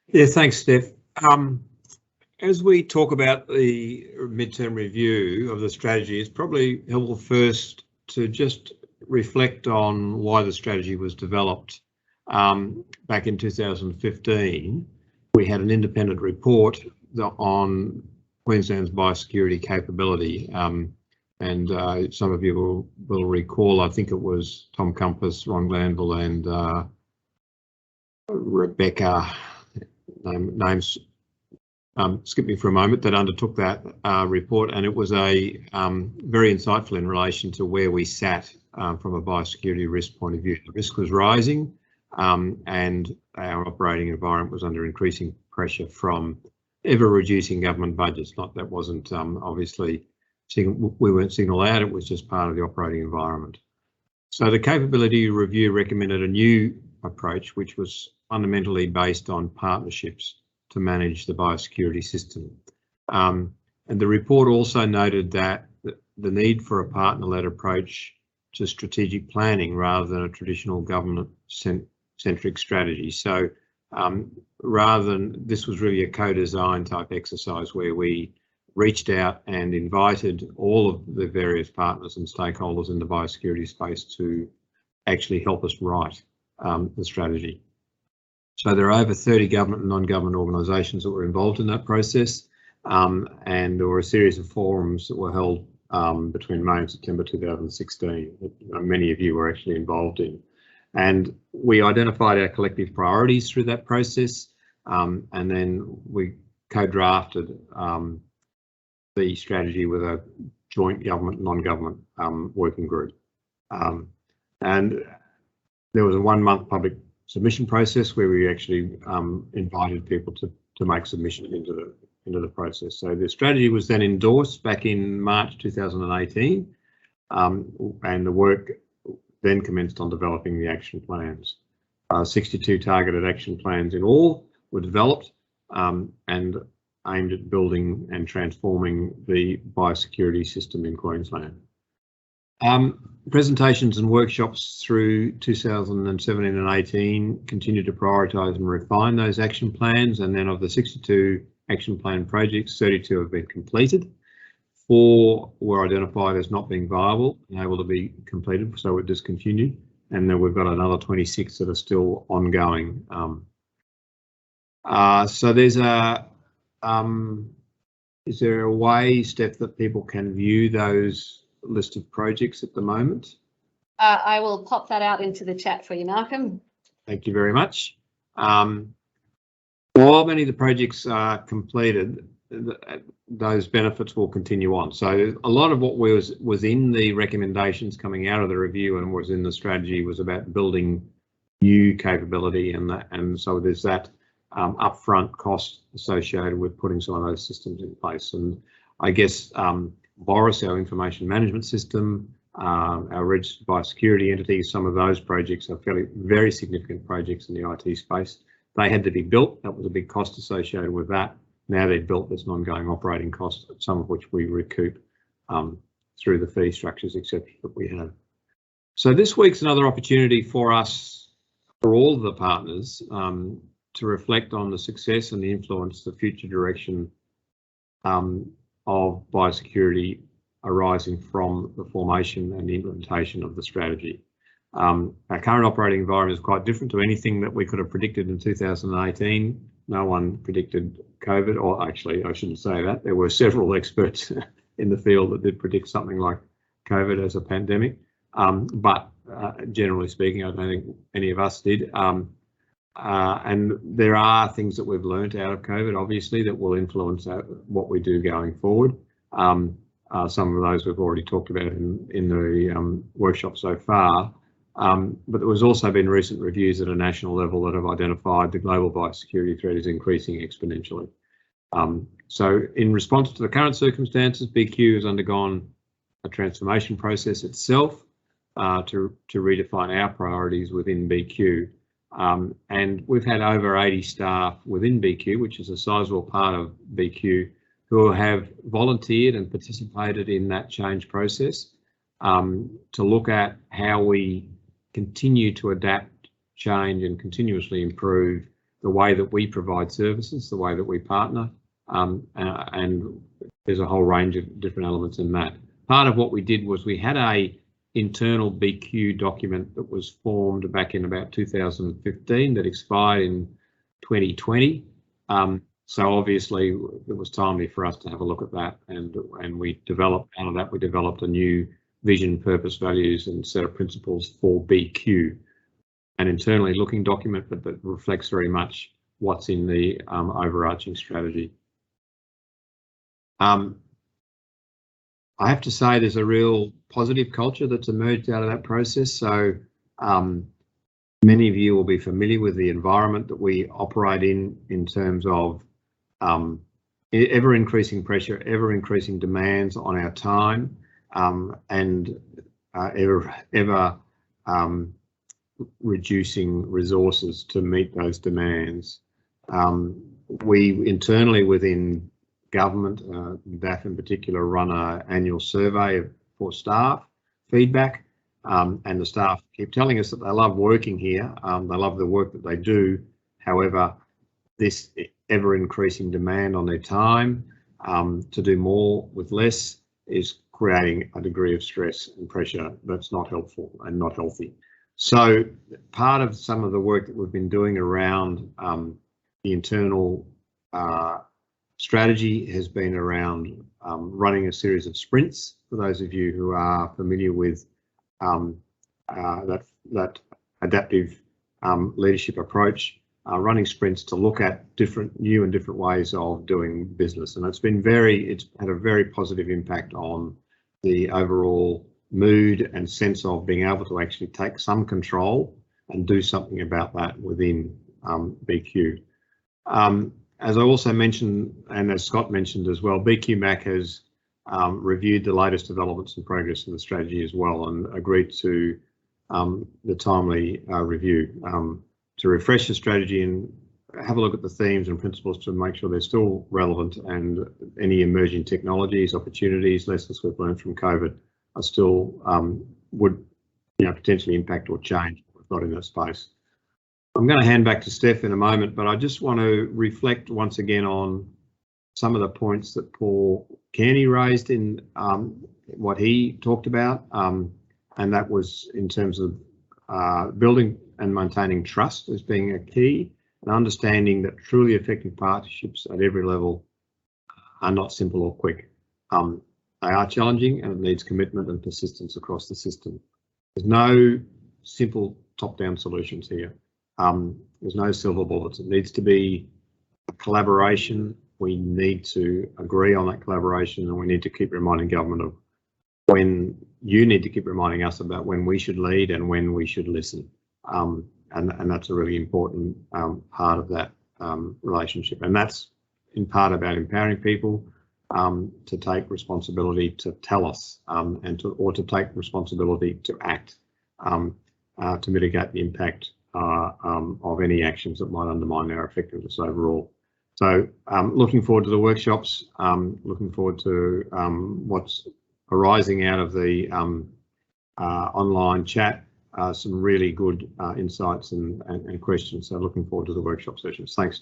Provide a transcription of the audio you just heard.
Yeah, thanks, Steph. As we talk about the midterm review of the strategy, it's probably helpful first to just reflect on why the strategy was developed. Back in 2015, we had an independent report on Queensland's biosecurity capability. And some of you will recall, I think it was Tom Compass, Ron Glanville and Rebecca, names skip me for a moment, that undertook that report, and it was a very insightful in relation to where we sat from a biosecurity risk point of view. The risk was rising and our operating environment was under increasing pressure from ever-reducing government budgets. Not that wasn't obviously, we weren't signalled out, it was just part of the operating environment. So the capability review recommended a new approach, which was fundamentally based on partnerships to manage the biosecurity system. And the report also noted that the need for a partner-led approach to strategic planning rather than a traditional government-centric strategy. So rather than, this was really a co-design type exercise where we reached out and invited all of the various partners and stakeholders in the biosecurity space to actually help us write the strategy. So there are over 30 government and non-government organisations that were involved in that process, and there were a series of forums that were held between May and September 2016 that many of you were actually involved in. And we identified our collective priorities through that process, and then we co-drafted the strategy with a joint government and non-government working group. And there was a 1-month public submission process where we actually invited people to make submissions into the process. So the strategy was then endorsed back in March 2018, and the work then commenced on developing the action plans. 62 targeted action plans in all were developed and aimed at building and transforming the biosecurity system in Queensland. Presentations and workshops through 2017 and 18 continued to prioritise and refine those action plans, and then of the 62 action plan projects, 32 have been completed. 4 were identified as not being viable and able to be completed, so we're discontinued, and then we've got another 26 that are still ongoing. So there's a is there a way, Steph, that people can view those list of projects at the moment? I will pop that out into the chat for you, Malcolm. Thank you very much. While many of the projects are completed, those benefits will continue on. So a lot of what was in the recommendations coming out of the review and was in the strategy was about building new capability, and so there's that upfront cost associated with putting some of those systems in place. And I guess Boris, our information management system, our registered biosecurity entities, some of those projects are very significant projects in the IT space. They had to be built. That was a big cost associated with that. Now they're built, there's an ongoing operating cost, some of which we recoup through the fee structures, etc. that we have. So this week's another opportunity for us, for all of the partners, to reflect on the success and the influence, the future direction of biosecurity arising from the formation and the implementation of the strategy. Our current operating environment is quite different to anything that we could have predicted in 2018. No one predicted COVID, or actually I shouldn't say that. There were several experts in the field that did predict something like COVID as a pandemic, but generally speaking, I don't think any of us did. And there are things that we've learnt out of COVID, obviously, that will influence what we do going forward. Some of those we've already talked about in the workshop so far. But there was also been recent reviews at a national level that have identified the global biosecurity threat is increasing exponentially. So in response to the current circumstances, BQ has undergone a transformation process itself to redefine our priorities within BQ. And we've had over 80 staff within BQ, which is a sizable part of BQ, who have volunteered and participated in that change process to look at how we continue to adapt, change and continuously improve the way that we provide services, the way that we partner, and there's a whole range of different elements in that. Part of what we did was we had a internal BQ document that was formed back in about 2015 that expired in 2020. So obviously it was timely for us to have a look at that, and we developed out of that, we developed a new vision, purpose, values and set of principles for BQ, an internally looking document, but that reflects very much what's in the overarching strategy. I have to say there's a real positive culture that's emerged out of that process. So many of you will be familiar with the environment that we operate in terms of ever increasing pressure, ever increasing demands on our time, and ever reducing resources to meet those demands. We internally within government, DAF in particular, run an annual survey for staff feedback, and the staff keep telling us that they love working here, they love the work that they do. However, this ever increasing demand on their time to do more with less is creating a degree of stress and pressure that's not helpful and not healthy. So part of some of the work that we've been doing around the internal strategy has been around running a series of sprints. For those of you who are familiar with that adaptive leadership approach, running sprints to look at new and different ways of doing business, and it's had a very positive impact on the overall mood and sense of being able to actually take some control and do something about that within BQ. As I also mentioned, and as Scott mentioned as well, BQ-MAC has reviewed the latest developments and progress in the strategy as well, and agreed to the timely review to refresh the strategy and have a look at the themes and principles to make sure they're still relevant, and any emerging technologies, opportunities, lessons we've learned from COVID are still would potentially impact or change what we've got in that space. I'm going to hand back to Steph in a moment, but I just want to reflect once again on some of the points that Paul Kearney raised in what he talked about, and that was in terms of building and maintaining trust as being a key, and understanding that truly effective partnerships at every level are not simple or quick. They are challenging, and it needs commitment and persistence across the system. There's no simple top-down solutions here. There's no silver bullets. It needs to be a collaboration. We need to agree on that collaboration, and we need to keep reminding government of when you need to keep reminding us about when we should lead and when we should listen. And that's a really important part of that relationship. And that's in part about empowering people to take responsibility to tell us or to take responsibility to act to mitigate the impact of any actions that might undermine our effectiveness overall. So looking forward to the workshops, looking forward to what's arising out of the online chat, some really good insights and questions. So looking forward to the workshop sessions. Thanks.